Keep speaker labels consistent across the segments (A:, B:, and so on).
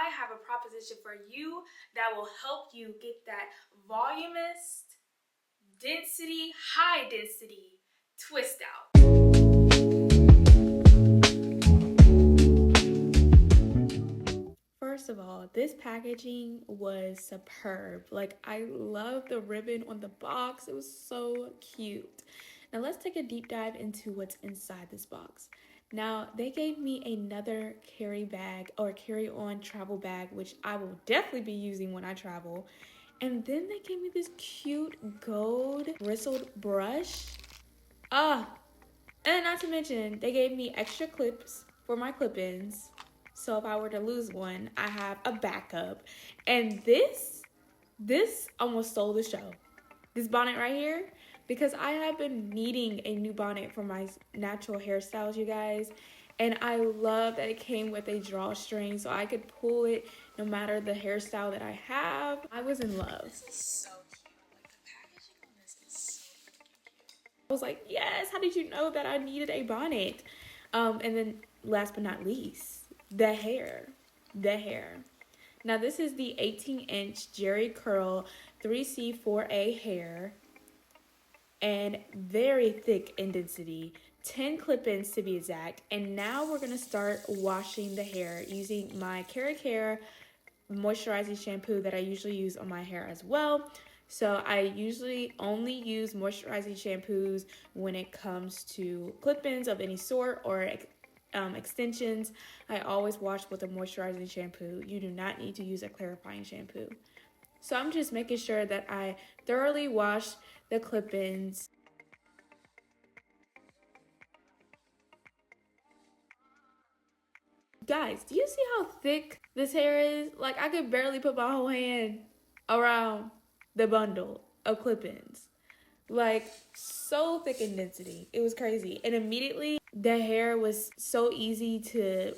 A: I have a proposition for you that will help you get that voluminous, density, high density twist out. First of all, this packaging was superb. Like, I love the ribbon on the box. It was so cute. Now let's take a deep dive into what's inside this box. Now, they gave me another carry bag or carry-on travel bag, which I will definitely be using when I travel. And then they gave me this cute gold bristled brush. And not to mention, they gave me extra clips for my clip-ins. So if I were to lose one, I have a backup. And this almost stole the show. This bonnet right here, because I have been needing a new bonnet for my natural hairstyles, you guys. And I love that it came with a drawstring so I could pull it no matter the hairstyle that I have. I was in love.
B: This is so cute. Like, the packaging on this is so cute.
A: I was like, yes, how did you know that I needed a bonnet? And then last but not least, the hair. Now this is the 18-inch Jerry Curl 3C4A hair, and very thick in density, 10 clip-ins to be exact. And now we're gonna start washing the hair using my Care moisturizing shampoo that I usually use on my hair as well. So I usually only use moisturizing shampoos when it comes to clip-ins of any sort or extensions. I always wash with a moisturizing shampoo. You do not need to use a clarifying shampoo. So I'm just making sure that I thoroughly wash the clip-ins. Guys, do you see how thick this hair is? Like, I could barely put my whole hand around the bundle of clip-ins. Like, so thick in density. It was crazy. And immediately, the hair was so easy to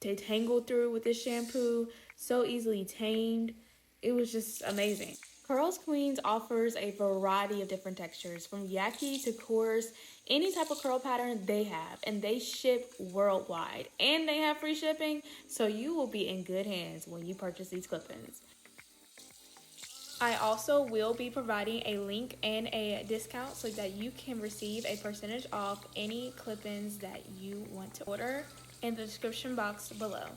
A: tangle through with this shampoo. So easily tamed. It was just amazing. Curlsqueen offers a variety of different textures, from yaki to coarse, any type of curl pattern they have, and they ship worldwide, and they have free shipping, so you will be in good hands when you purchase these clip-ins. I also will be providing a link and a discount so that you can receive a percentage off any clip-ins that you want to order in the description box below.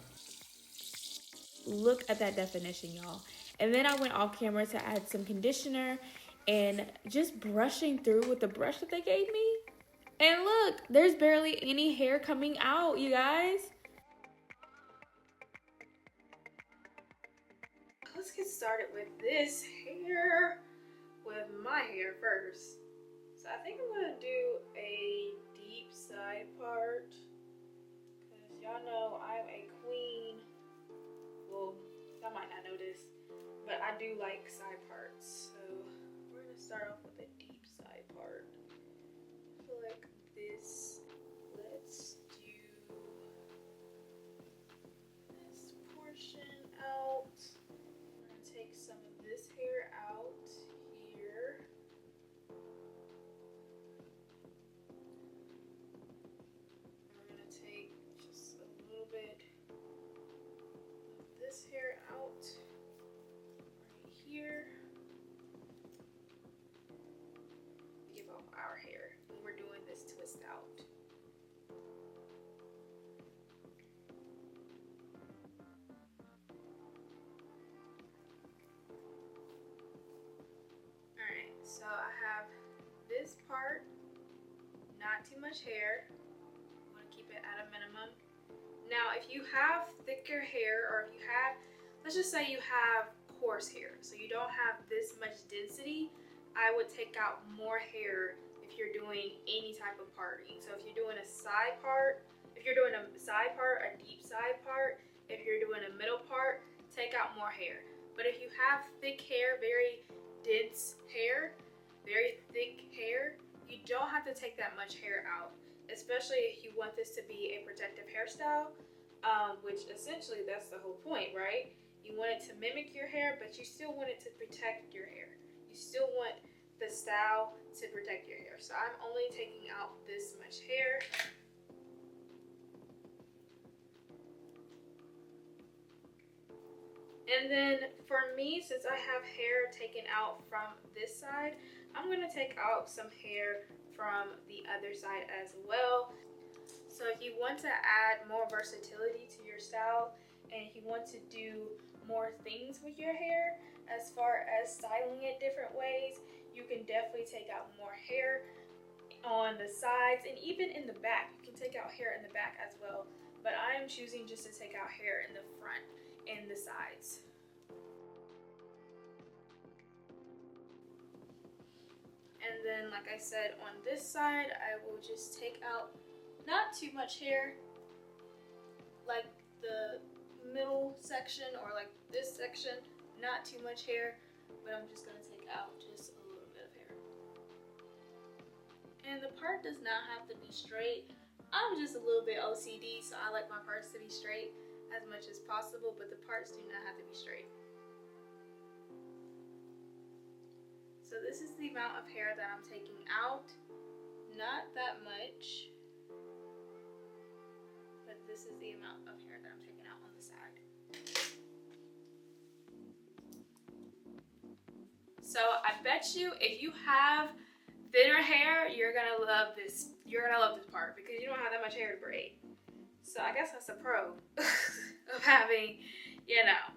A: Look at that definition, y'all. And then I went off camera to add some conditioner and just brushing through with the brush that they gave me. And look, there's barely any hair coming out, you guys. Let's get started with this hair, with my hair first. So I think I'm gonna do a deep side part, because y'all know I'm a queen. Well, y'all might not know this, but I do like side parts. So we're gonna start off with a deep side part. I feel like this. Let's do this portion out. I'm gonna take some of this hair out here. And we're gonna take just a little bit of this hair out right here. Give off our hair when we're doing this twist out. Alright, so I have this part, not too much hair. I'm going to keep it at a minimum. Now, if you have thicker hair, or if you have, let's just say you have coarse hair, so you don't have this much density, I would take out more hair if you're doing any type of parting. So if you're doing a side part, a deep side part, if you're doing a middle part, take out more hair. But if you have thick hair, very dense hair, very thick hair, you don't have to take that much hair out, especially if you want this to be a protective hairstyle, which essentially that's the whole point, right? You want it to mimic your hair, but you still want it to protect your hair. You still want the style to protect your hair. So I'm only taking out this much hair. And then for me, since I have hair taken out from this side, I'm gonna take out some hair from the other side as well. So if you want to add more versatility to your style and if you want to do more things with your hair as far as styling it different ways, you can definitely take out more hair on the sides and even in the back. You can take out hair in the back as well, but I am choosing just to take out hair in the front and the sides. And then, like I said, on this side, I will just take out not too much hair, like the middle section or like this section, not too much hair, but I'm just gonna take out just a little bit of hair. And the part does not have to be straight. I'm just a little bit OCD, so I like my parts to be straight as much as possible, but the parts do not have to be straight. So this is the amount of hair that I'm taking out. Not that much, but this is the amount of hair that I'm taking out on the side. So I bet you if you have thinner hair, you're gonna love this. You're gonna love this part because you don't have that much hair to braid. So I guess that's a pro of having, you know,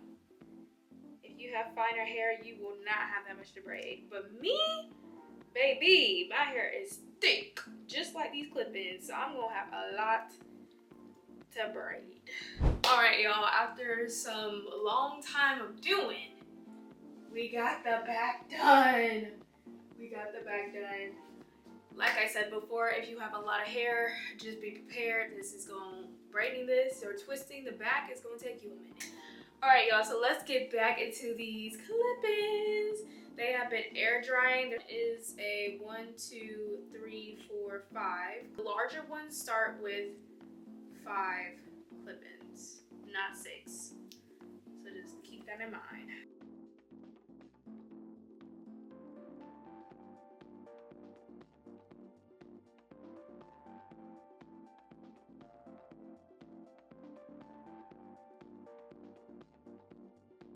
A: if you have finer hair, you will not have that much to braid. But me, baby, my hair is thick, just like these clip-ins. So I'm gonna have a lot to braid. All right, y'all, after some long time of doing, we got the back done. Like I said before, if you have a lot of hair, just be prepared. This is braiding this or twisting the back is gonna take you a minute. All right, y'all, so let's get back into these clip-ins. They have been air drying. There is a 1, 2, 3, 4, 5. The larger ones start with 5 clip-ins, not 6. So just keep that in mind.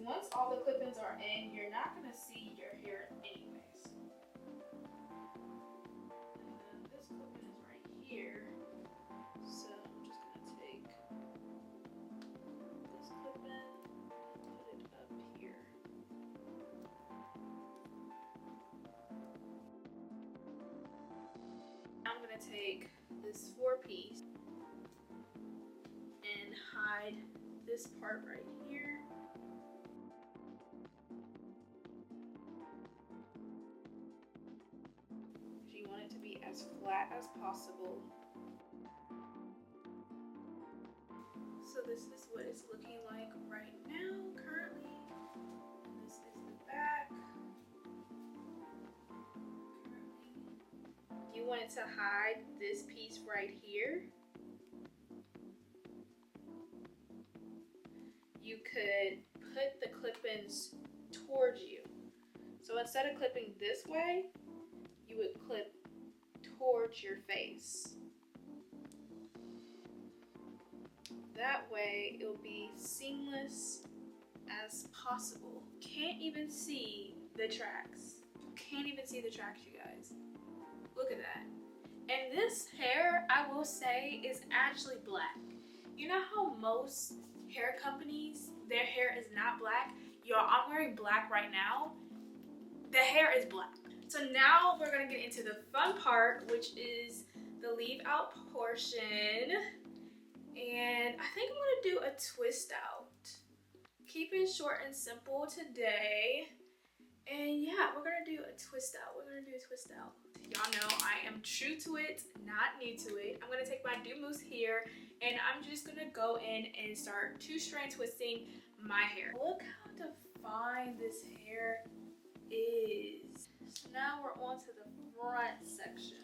A: Once all the clip-ins are in, you're not gonna see your hair anyways. And then this clip-in is right here. So I'm just gonna take this clip-in and put it up here. I'm gonna take this 4-piece and hide this part right here. You want it to be as flat as possible. So this is what it's looking like right now, currently. And this is the back. You want it to hide this piece right here. You could put the clip-ins towards you. So instead of clipping this way, you would clip towards your face. That way it'll be seamless as possible. Can't even see the tracks. Can't even see the tracks, you guys. Look at that. And this hair, I will say, is actually black. You know how most hair companies, their hair is not black? Y'all, I'm wearing black right now. The hair is black. So now we're gonna get into the fun part, which is the leave out portion. And I think I'm gonna do a twist out. Keep it short and simple today. And yeah, we're gonna do a twist out. Y'all know I am true to it, not new to it. I'm gonna take my do mousse here and I'm just gonna go in and start 2-strand twisting my hair. Look how defined this hair is. So now we're on to the front section.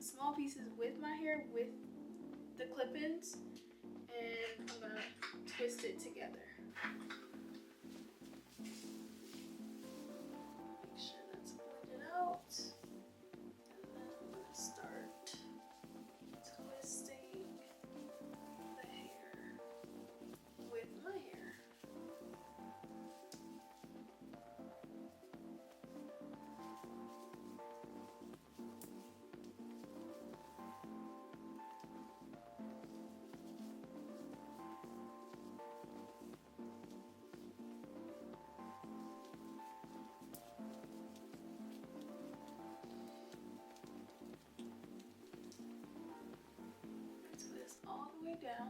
A: small pieces with my hair with the clip-ins, and I'm gonna twist it together. Make sure that's blended out. And then I'm gonna start twisting the hair with my hair. Twist all the way down.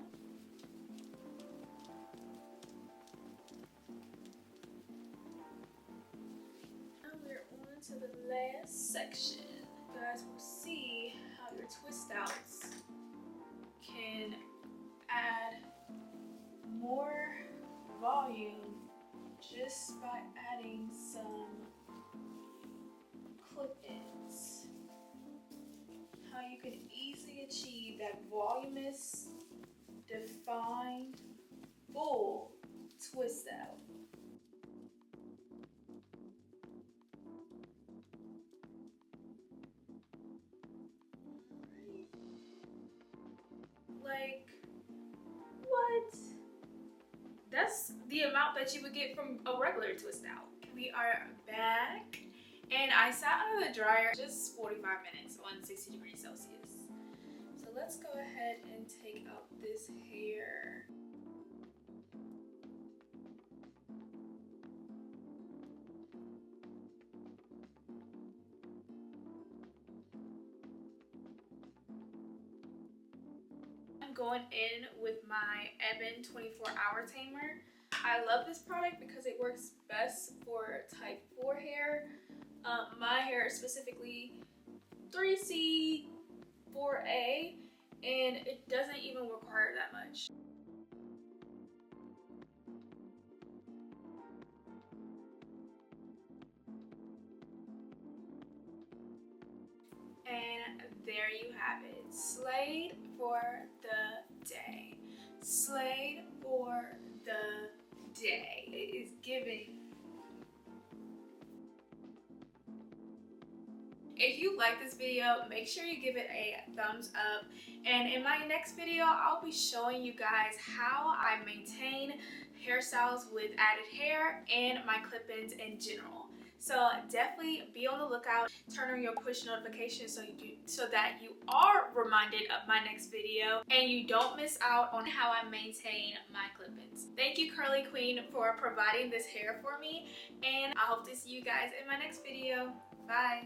A: Now we're on to the last section. You guys will see how your twist outs can add more volume just by adding some clip-ins. How you can easily achieve that voluminous, defined, full twist out. Like, what? That's the amount that you would get from a regular twist out. We are back, and I sat under the dryer just 45 minutes on 60 degrees Celsius. So let's go ahead and take out this hair. I'm going in with my Ebin 24-hour tamer. I love this product because it works best for type 4 hair. My hair is specifically 3C, 4A, and it doesn't even require that much. And there you have it. Slayed for the day. Slayed for the day. It is giving. If you like this video, make sure you give it a thumbs up. And in my next video, I'll be showing you guys how I maintain hairstyles with added hair and my clip-ins in general. So definitely be on the lookout. Turn on your push notifications so that you are reminded of my next video and you don't miss out on how I maintain my clip-ins. Thank you, Curlsqueen, for providing this hair for me, and I hope to see you guys in my next video. Bye.